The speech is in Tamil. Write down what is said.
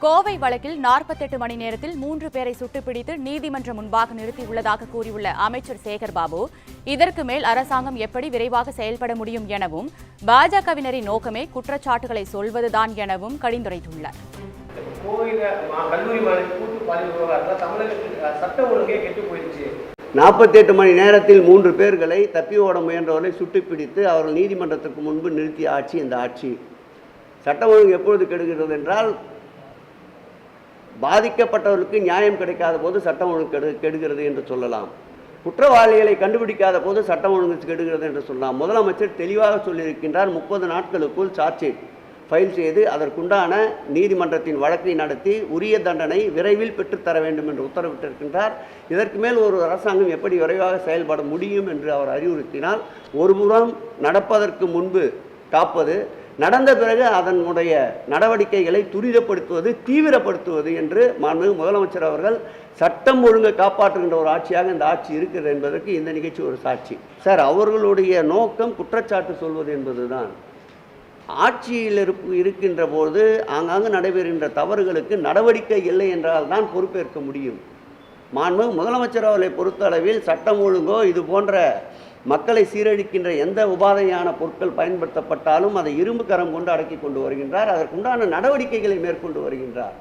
கோவை வழக்கில் 48 மணி நேரத்தில் 3 பேரை சுட்டுப்பிடித்து நீதிமன்றம் முன்பாக நிறுத்தியுள்ளதாக கூறியுள்ள அமைச்சர் சேகர்பாபு, இதற்கு மேல் அரசாங்கம் எப்படி விரைவாக செயல்பட முடியும் எனவும் பாஜகவினரின் நோக்கமே குற்றச்சாட்டுகளை சொல்வதுதான் எனவும் கடிந்துரைத்துள்ளார். கல்லூரி கூட்டு பாலியல் விவகாரத்தில் தமிழகத்தில் சட்டம் ஒழுங்கே கெட்டு போயிடுச்சு. 48 மணி நேரத்தில் 3 பேர்களை தப்பி ஓட முயன்றவர்களை சுட்டுப்பிடித்து அவர்கள் நீதிமன்றத்திற்கு முன்பு நிறுத்திய ஆட்சி இந்த ஆட்சி. சட்டம் ஒழுங்கு எப்பொழுது கெடுகிறது என்றால், பாதிக்கப்பட்டவர்களுக்கு நியாயம் கிடைக்காத போது சட்டம் ஒழுங்கு கெடுகிறது என்று சொல்லலாம். குற்றவாளிகளை கண்டுபிடிக்காத போது சட்டம் ஒழுங்கு கெடுகிறது என்று சொல்லலாம். முதலமைச்சர் தெளிவாக சொல்லியிருக்கின்றார், 30 நாட்களுக்குள் சார்ஜ் ஷீட் ஃபைல் செய்து அதற்குண்டான நீதிமன்றத்தின் வழக்கை நடத்தி உரிய தண்டனை விரைவில் பெற்றுத்தர வேண்டும் என்று உத்தரவிட்டிருக்கின்றார். இதற்கு மேல் ஒரு அரசாங்கம் எப்படி விரைவாக செயல்பட முடியும் என்று அவர் அறிவுறுத்தினால், ஒருபுறம் நடப்பதற்கு முன்பு காப்பது, நடந்த பிறகு அதனுடைய நடவடிக்கைகளை துரிதப்படுத்துவது, தீவிரப்படுத்துவது என்று மாண்புமிகு முதலமைச்சர் அவர்கள் சட்டம் ஒழுங்கை காப்பாற்றுகின்ற ஒரு ஆட்சியாக இந்த ஆட்சி இருக்கிறது என்பதற்கு இந்த நிகழ்ச்சி ஒரு சாட்சி. சார், அவர்களுடைய நோக்கம் குற்றச்சாட்டு சொல்வது என்பதுதான். ஆட்சியில் இருக்கின்ற போது ஆங்காங்கு நடைபெறுகின்ற தவறுகளுக்கு நடவடிக்கை இல்லை என்றால் தான் பொறுப்பேற்க முடியும். மாண்புமிகு முதலமைச்சர் அவர்களை பொறுத்தளவில் சட்டம் ஒழுங்கோ இது போன்ற மக்களை சீரழிக்கின்ற எந்த உபாதையான பொருட்கள் பயன்படுத்தப்பட்டாலும் அதை இரும்பு கரம் கொண்டு அடக்கி கொண்டு வருகின்றார். அதற்குண்டான நடவடிக்கைகளை மேற்கொண்டு வருகின்றார்.